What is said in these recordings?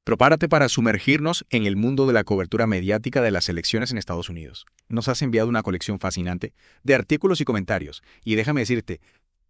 Prepárate para sumergirnos en el mundo de la cobertura mediática de las elecciones en Estados Unidos. Nos has enviado una colección fascinante de artículos y comentarios, y déjame decirte,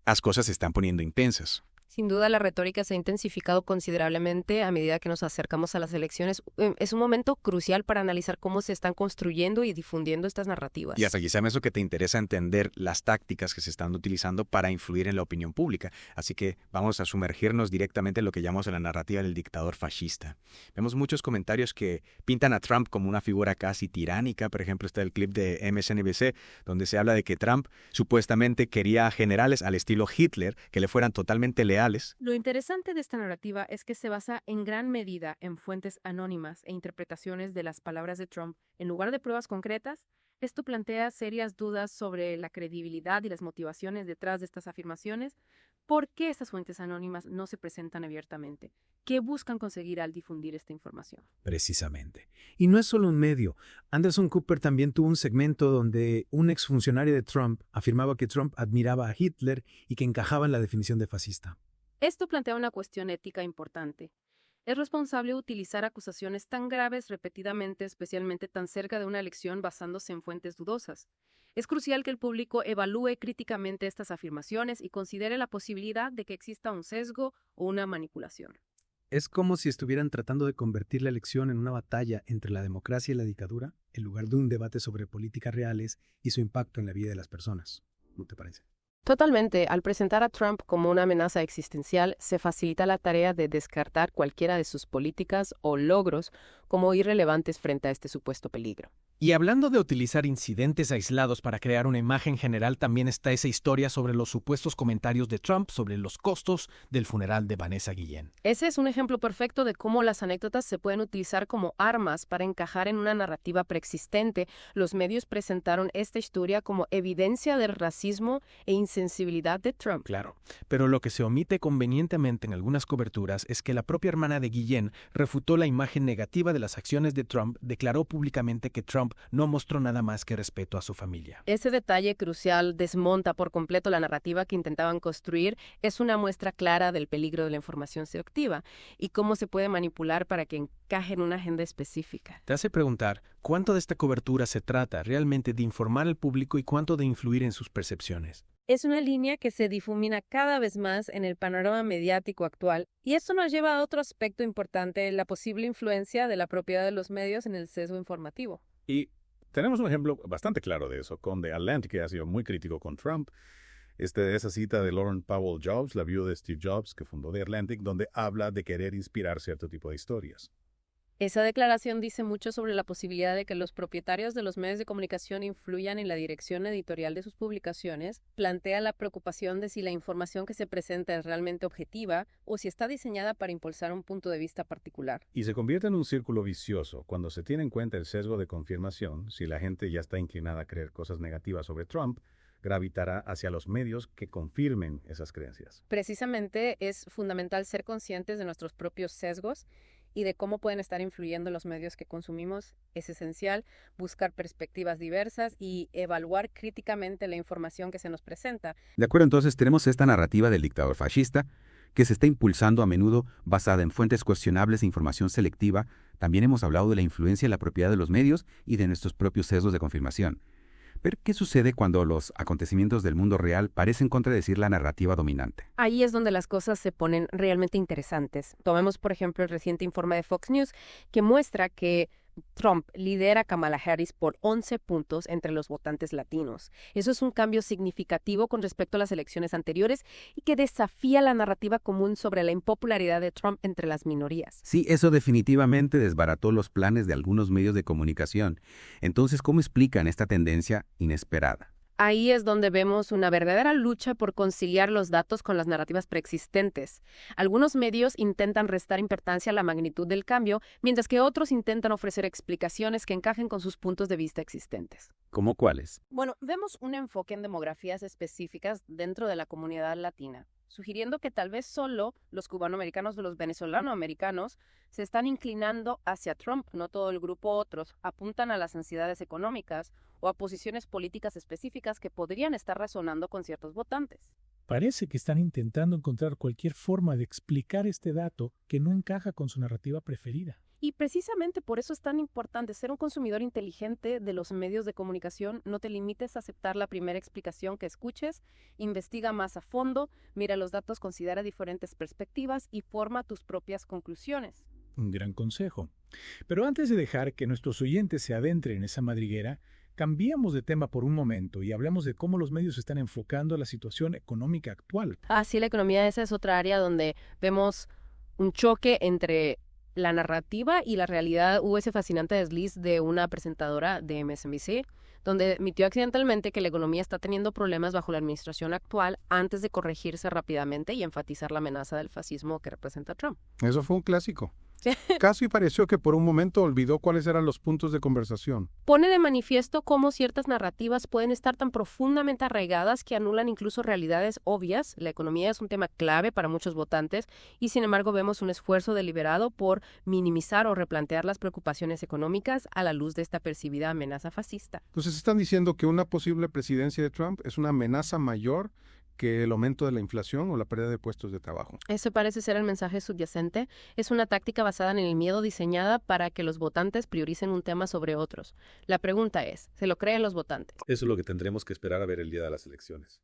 las cosas se están poniendo intensas. Sin duda, la retórica se ha intensificado considerablemente a medida que nos acercamos a las elecciones. Es un momento crucial para analizar cómo se están construyendo y difundiendo estas narrativas. Y hasta quizá eso que te interesa entender las tácticas que se están utilizando para influir en la opinión pública. Así que vamos a sumergirnos directamente en lo que llamamos la narrativa del dictador fascista. Vemos muchos comentarios que pintan a Trump como una figura casi tiránica. Por ejemplo, está el clip de MSNBC, donde se habla de que Trump supuestamente quería generales al estilo Hitler que le fueran totalmente leales. Lo interesante de esta narrativa es que se basa en gran medida en fuentes anónimas e interpretaciones de las palabras de Trump en lugar de pruebas concretas. Esto plantea serias dudas sobre la credibilidad y las motivaciones detrás de estas afirmaciones. ¿Por qué estas fuentes anónimas no se presentan abiertamente? ¿Qué buscan conseguir al difundir esta información? Precisamente. Y no es solo un medio. Anderson Cooper también tuvo un segmento donde un exfuncionario de Trump afirmaba que Trump admiraba a Hitler y que encajaba en la definición de fascista. Esto plantea una cuestión ética importante. ¿Es responsable utilizar acusaciones tan graves repetidamente, especialmente tan cerca de una elección basándose en fuentes dudosas? Es crucial que el público evalúe críticamente estas afirmaciones y considere la posibilidad de que exista un sesgo o una manipulación. Es como si estuvieran tratando de convertir la elección en una batalla entre la democracia y la dictadura, en lugar de un debate sobre políticas reales y su impacto en la vida de las personas. ¿No te parece? Totalmente, al presentar a Trump como una amenaza existencial, se facilita la tarea de descartar cualquiera de sus políticas o logros como irrelevantes frente a este supuesto peligro. Y hablando de utilizar incidentes aislados para crear una imagen general, también está esa historia sobre los supuestos comentarios de Trump sobre los costos del funeral de Vanessa Guillén. Ese es un ejemplo perfecto de cómo las anécdotas se pueden utilizar como armas para encajar en una narrativa preexistente. Los medios presentaron esta historia como evidencia del racismo e insensibilidad de Trump. Claro, pero lo que se omite convenientemente en algunas coberturas es que la propia hermana de Guillén refutó la imagen negativa de las acciones de Trump, declaró públicamente que Trump no mostró nada más que respeto a su familia. Ese detalle crucial desmonta por completo la narrativa que intentaban construir. Es una muestra clara del peligro de la información selectiva y cómo se puede manipular para que encaje en una agenda específica. Te hace preguntar cuánto de esta cobertura se trata realmente de informar al público y cuánto de influir en sus percepciones. Es una línea que se difumina cada vez más en el panorama mediático actual, y esto nos lleva a otro aspecto importante, la posible influencia de la propiedad de los medios en el sesgo informativo. Y tenemos un ejemplo bastante claro de eso, con The Atlantic, que ha sido muy crítico con Trump. Esa cita de Lauren Powell Jobs, la viuda de Steve Jobs, que fundó The Atlantic, donde habla de querer inspirar cierto tipo de historias. Esa declaración dice mucho sobre la posibilidad de que los propietarios de los medios de comunicación influyan en la dirección editorial de sus publicaciones, plantea la preocupación de si la información que se presenta es realmente objetiva o si está diseñada para impulsar un punto de vista particular. Y se convierte en un círculo vicioso cuando se tiene en cuenta el sesgo de confirmación. Si la gente ya está inclinada a creer cosas negativas sobre Trump, gravitará hacia los medios que confirmen esas creencias. Precisamente es fundamental ser conscientes de nuestros propios sesgos y de cómo pueden estar influyendo los medios que consumimos. Es esencial buscar perspectivas diversas y evaluar críticamente la información que se nos presenta. De acuerdo, entonces tenemos esta narrativa del dictador fascista que se está impulsando a menudo basada en fuentes cuestionables de información selectiva. También hemos hablado de la influencia y la propiedad de los medios y de nuestros propios sesgos de confirmación. Pero, ¿qué sucede cuando los acontecimientos del mundo real parecen contradecir la narrativa dominante? Ahí es donde las cosas se ponen realmente interesantes. Tomemos, por ejemplo, el reciente informe de Fox News que muestra que Trump lidera a Kamala Harris por 11 puntos entre los votantes latinos. Eso es un cambio significativo con respecto a las elecciones anteriores y que desafía la narrativa común sobre la impopularidad de Trump entre las minorías. Sí, eso definitivamente desbarató los planes de algunos medios de comunicación. Entonces, ¿cómo explican esta tendencia inesperada? Ahí es donde vemos una verdadera lucha por conciliar los datos con las narrativas preexistentes. Algunos medios intentan restar importancia a la magnitud del cambio, mientras que otros intentan ofrecer explicaciones que encajen con sus puntos de vista existentes. ¿Cómo cuáles? Bueno, vemos un enfoque en demografías específicas dentro de la comunidad latina, sugiriendo que tal vez solo los cubanoamericanos o los venezolanoamericanos se están inclinando hacia Trump, no todo el grupo. Otros apuntan a las ansiedades económicas o a posiciones políticas específicas que podrían estar resonando con ciertos votantes. Parece que están intentando encontrar cualquier forma de explicar este dato que no encaja con su narrativa preferida. Y precisamente por eso es tan importante ser un consumidor inteligente de los medios de comunicación. No te limites a aceptar la primera explicación que escuches, investiga más a fondo, mira los datos, considera diferentes perspectivas y forma tus propias conclusiones. Un gran consejo. Pero antes de dejar que nuestros oyentes se adentren en esa madriguera, cambiemos de tema por un momento y hablemos de cómo los medios están enfocando la situación económica actual. Sí, la economía esa es otra área donde vemos un choque entre la narrativa y la realidad. Hubo ese fascinante desliz de una presentadora de MSNBC, donde admitió accidentalmente que la economía está teniendo problemas bajo la administración actual antes de corregirse rápidamente y enfatizar la amenaza del fascismo que representa Trump. Eso fue un clásico. Casi pareció que por un momento olvidó cuáles eran los puntos de conversación. Pone de manifiesto cómo ciertas narrativas pueden estar tan profundamente arraigadas que anulan incluso realidades obvias. La economía es un tema clave para muchos votantes y sin embargo vemos un esfuerzo deliberado por minimizar o replantear las preocupaciones económicas a la luz de esta percibida amenaza fascista. Entonces están diciendo que una posible presidencia de Trump es una amenaza mayor que el aumento de la inflación o la pérdida de puestos de trabajo. Ese parece ser el mensaje subyacente. Es una táctica basada en el miedo diseñada para que los votantes prioricen un tema sobre otros. La pregunta es, ¿se lo creen los votantes? Eso es lo que tendremos que esperar a ver el día de las elecciones.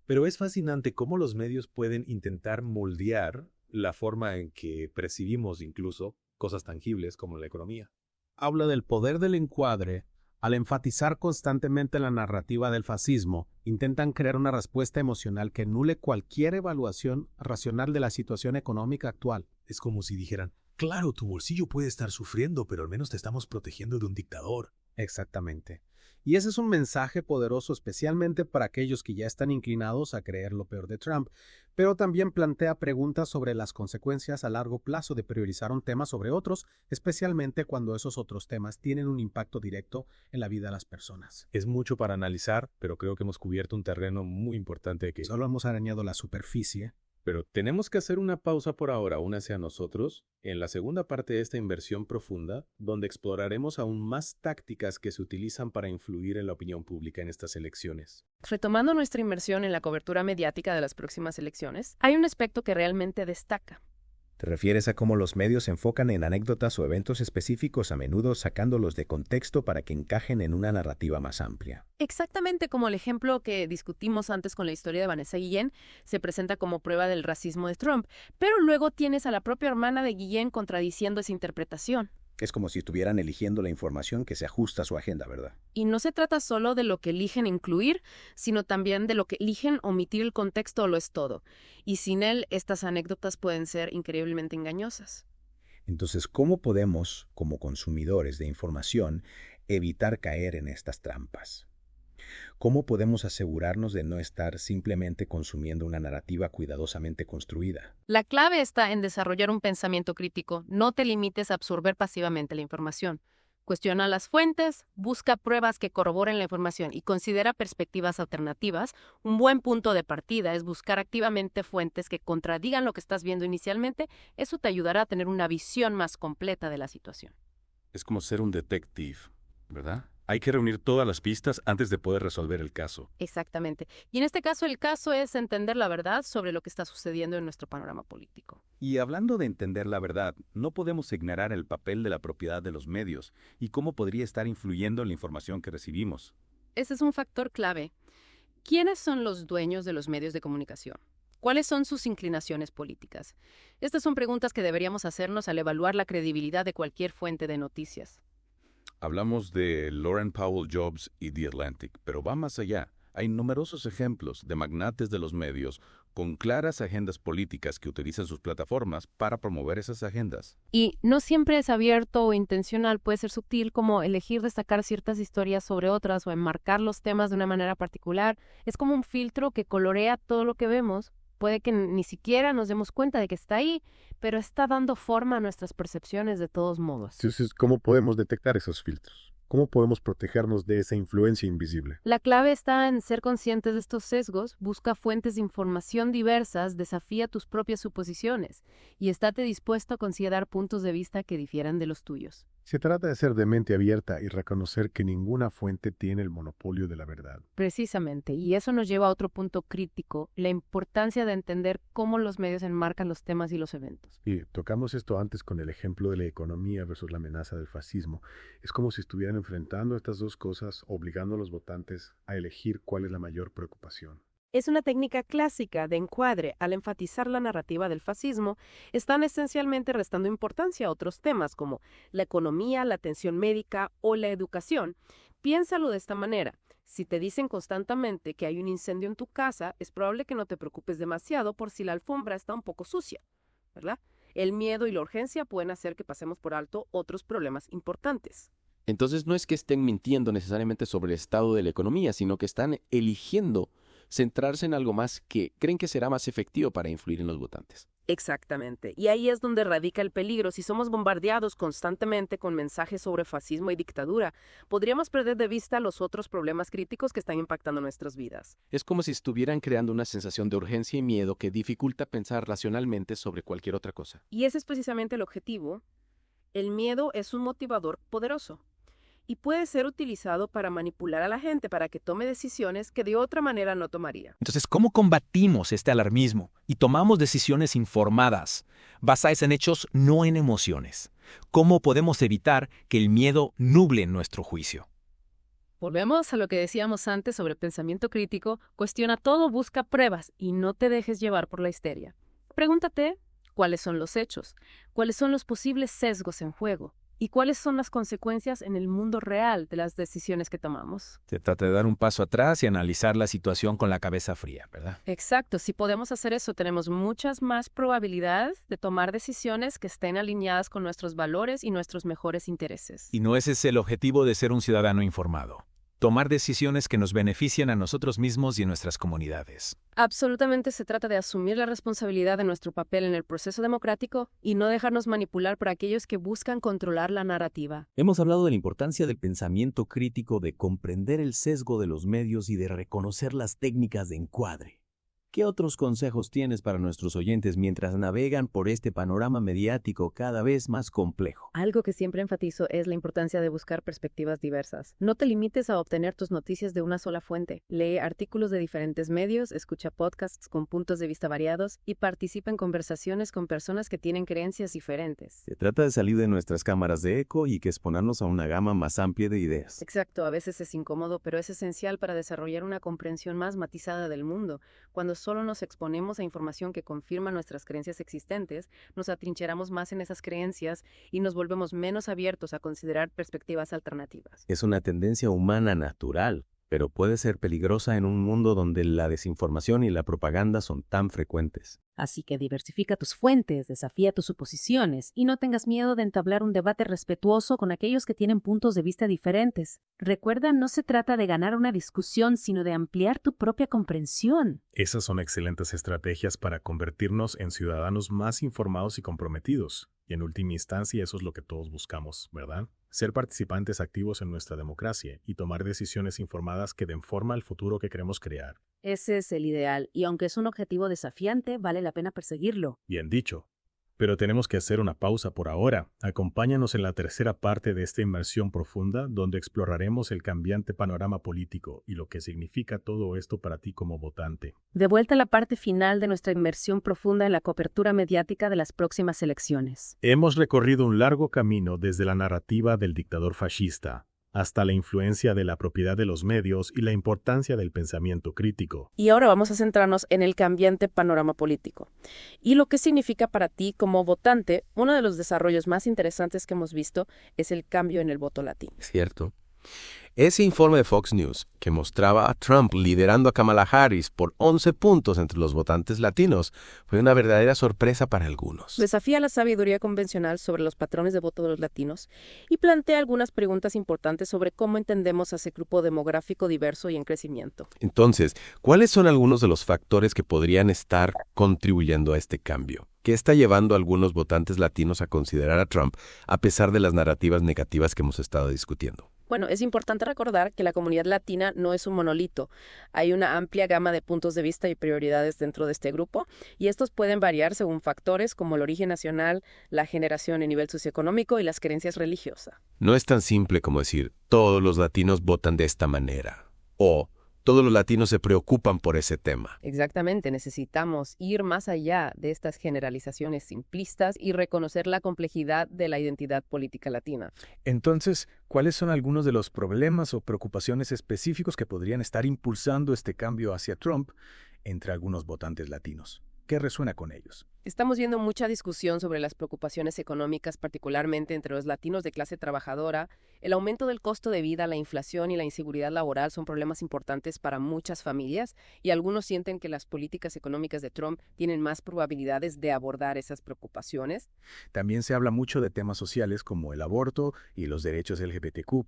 Pero es fascinante cómo los medios pueden intentar moldear la forma en que percibimos incluso cosas tangibles como la economía. Habla del poder del encuadre. Al enfatizar constantemente la narrativa del fascismo, intentan crear una respuesta emocional que anule cualquier evaluación racional de la situación económica actual. Es como si dijeran, claro, tu bolsillo puede estar sufriendo, pero al menos te estamos protegiendo de un dictador. Exactamente. Y ese es un mensaje poderoso especialmente para aquellos que ya están inclinados a creer lo peor de Trump, pero también plantea preguntas sobre las consecuencias a largo plazo de priorizar un tema sobre otros, especialmente cuando esos otros temas tienen un impacto directo en la vida de las personas. Es mucho para analizar, pero creo que hemos cubierto un terreno muy importante que solo hemos arañado la superficie. Pero tenemos que hacer una pausa por ahora, únase a nosotros, en la segunda parte de esta inversión profunda, donde exploraremos aún más tácticas que se utilizan para influir en la opinión pública en estas elecciones. Retomando nuestra inversión en la cobertura mediática de las próximas elecciones, hay un aspecto que realmente destaca. ¿Te refieres a cómo los medios se enfocan en anécdotas o eventos específicos, a menudo sacándolos de contexto para que encajen en una narrativa más amplia? Exactamente como el ejemplo que discutimos antes con la historia de Vanessa Guillén, se presenta como prueba del racismo de Trump, pero luego tienes a la propia hermana de Guillén contradiciendo esa interpretación. Es como si estuvieran eligiendo la información que se ajusta a su agenda, ¿verdad? Y no se trata solo de lo que eligen incluir, sino también de lo que eligen omitir. El contexto lo es todo. Y sin él, estas anécdotas pueden ser increíblemente engañosas. Entonces, ¿cómo podemos, como consumidores de información, evitar caer en estas trampas? ¿Cómo podemos asegurarnos de no estar simplemente consumiendo una narrativa cuidadosamente construida? La clave está en desarrollar un pensamiento crítico. No te limites a absorber pasivamente la información. Cuestiona las fuentes, busca pruebas que corroboren la información y considera perspectivas alternativas. Un buen punto de partida es buscar activamente fuentes que contradigan lo que estás viendo inicialmente. Eso te ayudará a tener una visión más completa de la situación. Es como ser un detective, ¿verdad? Hay que reunir todas las pistas antes de poder resolver el caso. Exactamente. Y en este caso, el caso es entender la verdad sobre lo que está sucediendo en nuestro panorama político. Y hablando de entender la verdad, no podemos ignorar el papel de la propiedad de los medios y cómo podría estar influyendo en la información que recibimos. Ese es un factor clave. ¿Quiénes son los dueños de los medios de comunicación? ¿Cuáles son sus inclinaciones políticas? Estas son preguntas que deberíamos hacernos al evaluar la credibilidad de cualquier fuente de noticias. Hablamos de Laurent Powell Jobs y The Atlantic, pero va más allá. Hay numerosos ejemplos de magnates de los medios con claras agendas políticas que utilizan sus plataformas para promover esas agendas. Y no siempre es abierto o intencional, puede ser sutil, como elegir destacar ciertas historias sobre otras o enmarcar los temas de una manera particular. Es como un filtro que colorea todo lo que vemos. Puede que ni siquiera nos demos cuenta de que está ahí, pero está dando forma a nuestras percepciones de todos modos. Entonces, ¿cómo podemos detectar esos filtros? ¿Cómo podemos protegernos de esa influencia invisible? La clave está en ser conscientes de estos sesgos, busca fuentes de información diversas, desafía tus propias suposiciones y estate dispuesto a considerar puntos de vista que difieran de los tuyos. Se trata de ser de mente abierta y reconocer que ninguna fuente tiene el monopolio de la verdad. Precisamente, y eso nos lleva a otro punto crítico, la importancia de entender cómo los medios enmarcan los temas y los eventos. Y tocamos esto antes con el ejemplo de la economía versus la amenaza del fascismo. Es como si estuvieran enfrentando estas dos cosas, obligando a los votantes a elegir cuál es la mayor preocupación. Es una técnica clásica de encuadre. Al enfatizar la narrativa del fascismo, están esencialmente restando importancia a otros temas como la economía, la atención médica o la educación. Piénsalo de esta manera. Si te dicen constantemente que hay un incendio en tu casa, es probable que no te preocupes demasiado por si la alfombra está un poco sucia, ¿verdad? El miedo y la urgencia pueden hacer que pasemos por alto otros problemas importantes. Entonces no es que estén mintiendo necesariamente sobre el estado de la economía, sino que están eligiendo centrarse en algo más que creen que será más efectivo para influir en los votantes. Exactamente. Y ahí es donde radica el peligro. Si somos bombardeados constantemente con mensajes sobre fascismo y dictadura, podríamos perder de vista los otros problemas críticos que están impactando nuestras vidas. Es como si estuvieran creando una sensación de urgencia y miedo que dificulta pensar racionalmente sobre cualquier otra cosa. Y ese es precisamente el objetivo. El miedo es un motivador poderoso y puede ser utilizado para manipular a la gente para que tome decisiones que de otra manera no tomaría. Entonces, ¿cómo combatimos este alarmismo y tomamos decisiones informadas, basadas en hechos, no en emociones? ¿Cómo podemos evitar que el miedo nuble nuestro juicio? Volvemos a lo que decíamos antes sobre pensamiento crítico. Cuestiona todo, busca pruebas y no te dejes llevar por la histeria. Pregúntate cuáles son los hechos, cuáles son los posibles sesgos en juego y cuáles son las consecuencias en el mundo real de las decisiones que tomamos. Se trata de dar un paso atrás y analizar la situación con la cabeza fría, ¿verdad? Exacto. Si podemos hacer eso, tenemos muchas más probabilidades de tomar decisiones que estén alineadas con nuestros valores y nuestros mejores intereses. Y no ese es el objetivo de ser un ciudadano informado. Tomar decisiones que nos beneficien a nosotros mismos y a nuestras comunidades. Absolutamente se trata de asumir la responsabilidad de nuestro papel en el proceso democrático y no dejarnos manipular por aquellos que buscan controlar la narrativa. Hemos hablado de la importancia del pensamiento crítico, de comprender el sesgo de los medios y de reconocer las técnicas de encuadre. ¿Qué otros consejos tienes para nuestros oyentes mientras navegan por este panorama mediático cada vez más complejo? Algo que siempre enfatizo es la importancia de buscar perspectivas diversas. No te limites a obtener tus noticias de una sola fuente. Lee artículos de diferentes medios, escucha podcasts con puntos de vista variados y participa en conversaciones con personas que tienen creencias diferentes. Se trata de salir de nuestras cámaras de eco y que exponernos a una gama más amplia de ideas. Exacto, a veces es incómodo, pero es esencial para desarrollar una comprensión más matizada del mundo. Cuando solo nos exponemos a información que confirma nuestras creencias existentes, nos atrincheramos más en esas creencias y nos volvemos menos abiertos a considerar perspectivas alternativas. Es una tendencia humana natural, pero puede ser peligrosa en un mundo donde la desinformación y la propaganda son tan frecuentes. Así que diversifica tus fuentes, desafía tus suposiciones y no tengas miedo de entablar un debate respetuoso con aquellos que tienen puntos de vista diferentes. Recuerda, no se trata de ganar una discusión, sino de ampliar tu propia comprensión. Esas son excelentes estrategias para convertirnos en ciudadanos más informados y comprometidos. Y en última instancia eso es lo que todos buscamos, ¿verdad? Ser participantes activos en nuestra democracia y tomar decisiones informadas que den forma al futuro que queremos crear. Ese es el ideal, y aunque es un objetivo desafiante, vale la pena perseguirlo. Bien dicho. Pero tenemos que hacer una pausa por ahora. Acompáñanos en la tercera parte de esta inmersión profunda, donde exploraremos el cambiante panorama político y lo que significa todo esto para ti como votante. De vuelta a la parte final de nuestra inmersión profunda en la cobertura mediática de las próximas elecciones. Hemos recorrido un largo camino desde la narrativa del dictador fascista hasta la influencia de la propiedad de los medios y la importancia del pensamiento crítico. Y ahora vamos a centrarnos en el cambiante panorama político. Y lo que significa para ti como votante, uno de los desarrollos más interesantes que hemos visto es el cambio en el voto latino. Cierto. Ese informe de Fox News que mostraba a Trump liderando a Kamala Harris por 11 puntos entre los votantes latinos fue una verdadera sorpresa para algunos. Desafía la sabiduría convencional sobre los patrones de voto de los latinos y plantea algunas preguntas importantes sobre cómo entendemos a ese grupo demográfico diverso y en crecimiento. Entonces, ¿cuáles son algunos de los factores que podrían estar contribuyendo a este cambio? ¿Qué está llevando a algunos votantes latinos a considerar a Trump a pesar de las narrativas negativas que hemos estado discutiendo? Bueno, es importante recordar que la comunidad latina no es un monolito. Hay una amplia gama de puntos de vista y prioridades dentro de este grupo, y estos pueden variar según factores como el origen nacional, la generación y nivel socioeconómico y las creencias religiosas. No es tan simple como decir, todos los latinos votan de esta manera, o todos los latinos se preocupan por ese tema. Exactamente, necesitamos ir más allá de estas generalizaciones simplistas y reconocer la complejidad de la identidad política latina. Entonces, ¿cuáles son algunos de los problemas o preocupaciones específicos que podrían estar impulsando este cambio hacia Trump entre algunos votantes latinos? ¿Qué resuena con ellos? Estamos viendo mucha discusión sobre las preocupaciones económicas, particularmente entre los latinos de clase trabajadora. El aumento del costo de vida, la inflación y la inseguridad laboral son problemas importantes para muchas familias, y algunos sienten que las políticas económicas de Trump tienen más probabilidades de abordar esas preocupaciones. También se habla mucho de temas sociales como el aborto y los derechos LGBTQ+.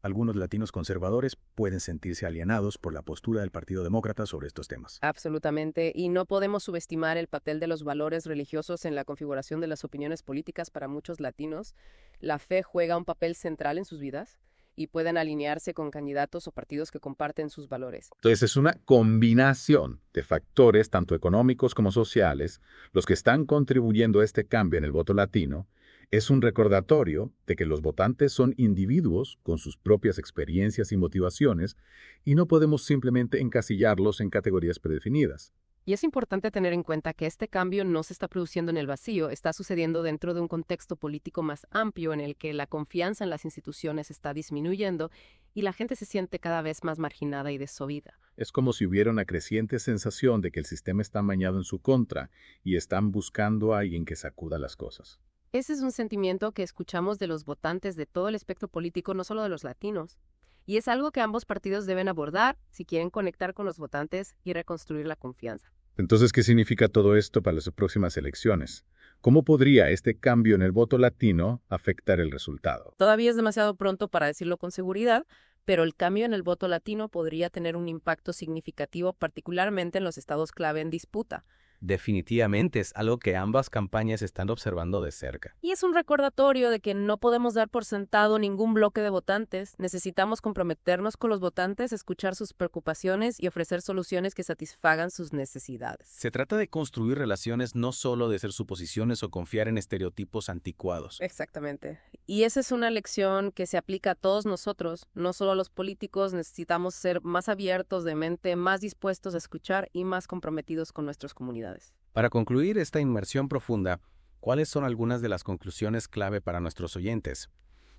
Algunos latinos conservadores pueden sentirse alienados por la postura del Partido Demócrata sobre estos temas. Absolutamente, y no podemos subestimar el papel de los valores religiosos en la configuración de las opiniones políticas para muchos latinos. La fe juega un papel central en sus vidas y pueden alinearse con candidatos o partidos que comparten sus valores. Entonces es una combinación de factores, tanto económicos como sociales, los que están contribuyendo a este cambio en el voto latino. Es un recordatorio de que los votantes son individuos con sus propias experiencias y motivaciones, y no podemos simplemente encasillarlos en categorías predefinidas. Y es importante tener en cuenta que este cambio no se está produciendo en el vacío, está sucediendo dentro de un contexto político más amplio en el que la confianza en las instituciones está disminuyendo y la gente se siente cada vez más marginada y desoída. Es como si hubiera una creciente sensación de que el sistema está amañado en su contra y están buscando a alguien que sacuda las cosas. Ese es un sentimiento que escuchamos de los votantes de todo el espectro político, no solo de los latinos. Y es algo que ambos partidos deben abordar si quieren conectar con los votantes y reconstruir la confianza. Entonces, ¿qué significa todo esto para las próximas elecciones? ¿Cómo podría este cambio en el voto latino afectar el resultado? Todavía es demasiado pronto para decirlo con seguridad, pero el cambio en el voto latino podría tener un impacto significativo, particularmente en los estados clave en disputa. Definitivamente es algo que ambas campañas están observando de cerca. Y es un recordatorio de que no podemos dar por sentado ningún bloque de votantes. Necesitamos comprometernos con los votantes, escuchar sus preocupaciones y ofrecer soluciones que satisfagan sus necesidades. Se trata de construir relaciones, no solo de hacer suposiciones o confiar en estereotipos anticuados. Exactamente. Y esa es una lección que se aplica a todos nosotros, no solo a los políticos. Necesitamos ser más abiertos de mente, más dispuestos a escuchar y más comprometidos con nuestras comunidades. Para concluir esta inmersión profunda, ¿cuáles son algunas de las conclusiones clave para nuestros oyentes?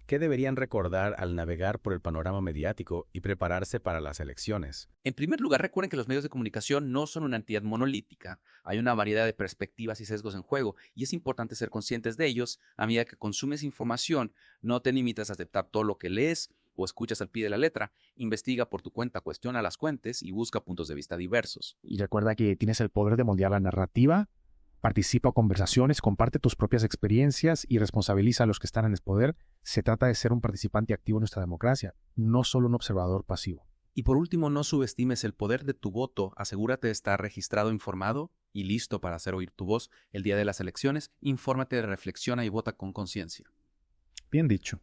¿Qué deberían recordar al navegar por el panorama mediático y prepararse para las elecciones? En primer lugar, recuerden que los medios de comunicación no son una entidad monolítica. Hay una variedad de perspectivas y sesgos en juego, y es importante ser conscientes de ellos a medida que consumes información. No te limites a aceptar todo lo que lees o escuchas al pie de la letra. Investiga por tu cuenta, cuestiona las fuentes y busca puntos de vista diversos. Y recuerda que tienes el poder de moldear la narrativa. Participa en conversaciones, comparte tus propias experiencias y responsabiliza a los que están en el poder. Se trata de ser un participante activo en nuestra democracia, no solo un observador pasivo. Y por último, no subestimes el poder de tu voto. Asegúrate de estar registrado, informado y listo para hacer oír tu voz el día de las elecciones. Infórmate, reflexiona y vota con conciencia. Bien dicho.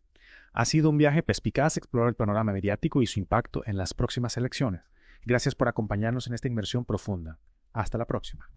Ha sido un viaje perspicaz explorar el panorama mediático y su impacto en las próximas elecciones. Gracias por acompañarnos en esta inmersión profunda. Hasta la próxima.